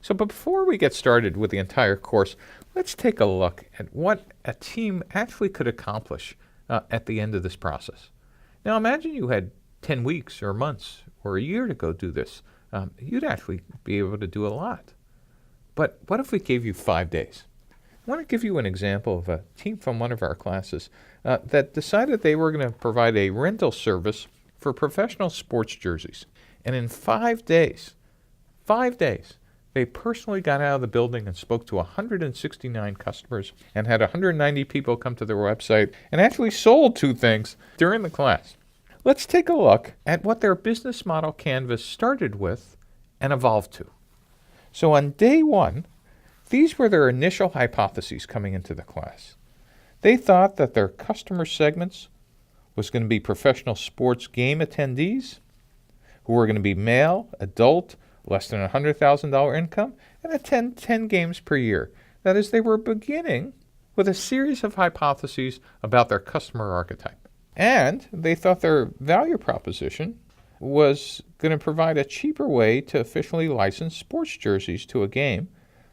But before we get started with the entire course, let's take a look at what a team actually could accomplish at the end of this process. Now imagine you had 10 weeks or months or a year to go do this. You'd actually be able to do a lot. But what if we gave you 5 days? I want to give you an example of a team from one of our classes that decided they were going to provide a rental service for professional sports jerseys. And in 5 days, they personally got out of the building and spoke to 169 customers and had 190 people come to their website and actually sold 2 things during the class. Let's take a look at what their business model canvas started with and evolved to. So on day 1, these were their initial hypotheses coming into the class. They thought that their customer segments was going to be professional sports game attendees who were going to be male, adult, less than $100,000 income, and attend 10 games per year. That is, they were beginning with a series of hypotheses about their customer archetype. And they thought their value proposition was going to provide a cheaper way to officially license sports jerseys to a game,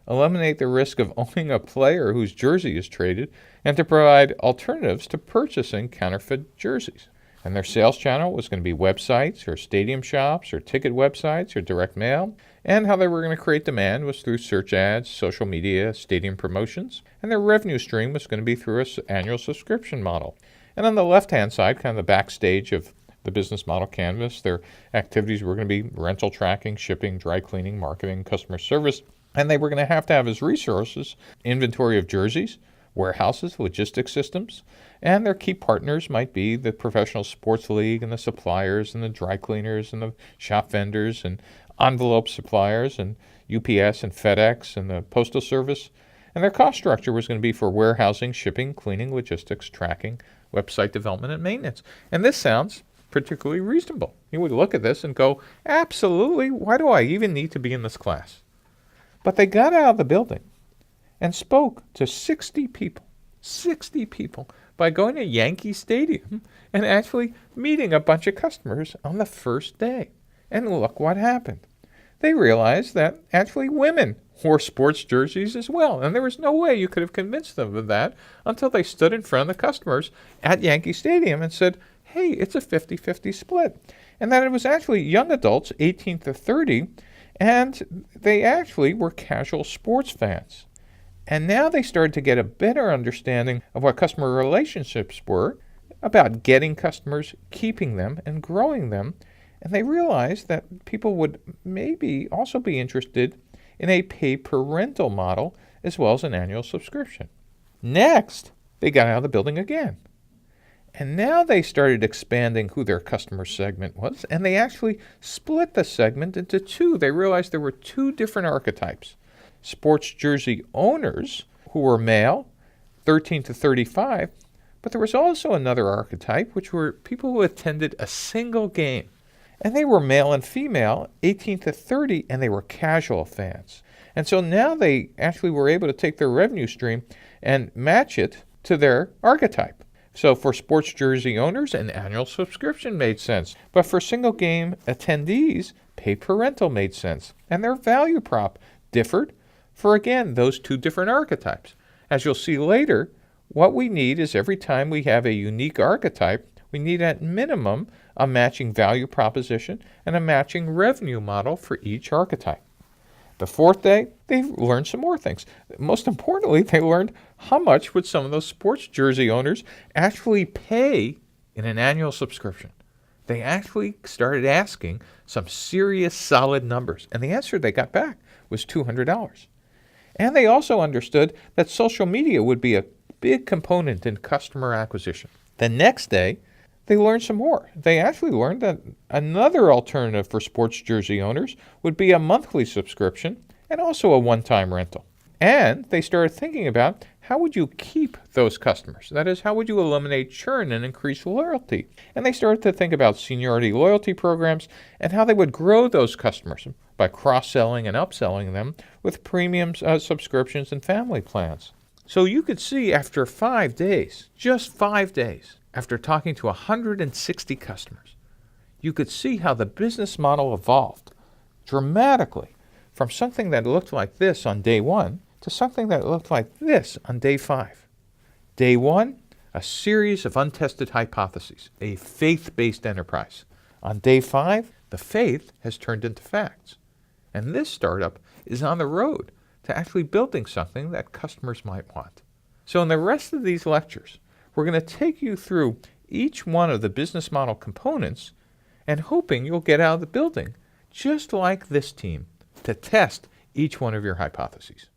eliminate the risk of owning a player whose jersey is traded, and to provide alternatives to purchasing counterfeit jerseys. And their sales channel was going to be websites or stadium shops or ticket websites or direct mail. And how they were going to create demand was through search ads, social media, stadium promotions. And their revenue stream was going to be through an annual subscription model. And on the left-hand side, kind of the backstage of the business model canvas, their activities were going to be rental tracking, shipping, dry cleaning, marketing, customer service. And they were going to have as resources inventory of jerseys, warehouses, logistics systems, and their key partners might be the professional sports league and the suppliers and the dry cleaners and the shop vendors and envelope suppliers and UPS and FedEx and the postal service. And their cost structure was going to be for warehousing, shipping, cleaning, logistics, tracking, website development, and maintenance. And this sounds particularly reasonable. You would look at this and go, absolutely, why do I even need to be in this class? But they got out of the building and spoke to 60 people by going to Yankee Stadium and actually meeting a bunch of customers on the first day. And look what happened. They realized that actually women wore sports jerseys as well. And there was no way you could have convinced them of that until they stood in front of the customers at Yankee Stadium and said, hey, it's a 50-50 split. And that it was actually young adults, 18 to 30, and they actually were casual sports fans. And now they started to get a better understanding of what customer relationships were, about getting customers, keeping them, and growing them. And they realized that people would maybe also be interested in a pay-per-rental model as well as an annual subscription. Next, they got out of the building again. And now they started expanding who their customer segment was, and they actually split the segment into 2. They realized there were 2 different archetypes. Sports jersey owners who were male, 13 to 35, but there was also another archetype, which were people who attended a single game. And they were male and female, 18 to 30, and they were casual fans. And so now they actually were able to take their revenue stream and match it to their archetype. So for sports jersey owners, an annual subscription made sense. But for single game attendees, pay-per-rental made sense. And their value prop differed for, again, those 2 different archetypes. As you'll see later, what we need is every time we have a unique archetype, we need at minimum a matching value proposition and a matching revenue model for each archetype. The 4th day, they learned some more things. Most importantly, they learned how much would some of those sports jersey owners actually pay in an annual subscription. They actually started asking some serious solid numbers, and the answer they got back was $200. And they also understood that social media would be a big component in customer acquisition. The next day, they learned some more. They actually learned that another alternative for sports jersey owners would be a monthly subscription and also a one-time rental. And they started thinking about how would you keep those customers? That is, how would you eliminate churn and increase loyalty? And they started to think about seniority loyalty programs and how they would grow those customers by cross-selling and upselling them with premium subscriptions and family plans. So you could see after 5 days, just 5 days, after talking to 160 customers, you could see how the business model evolved dramatically from something that looked like this on day 1 to something that looked like this on day 5. Day 1, a series of untested hypotheses, a faith-based enterprise. On day 5, the faith has turned into facts. And this startup is on the road to actually building something that customers might want. So in the rest of these lectures, we're going to take you through each one of the business model components and hoping you'll get out of the building just like this team to test each one of your hypotheses.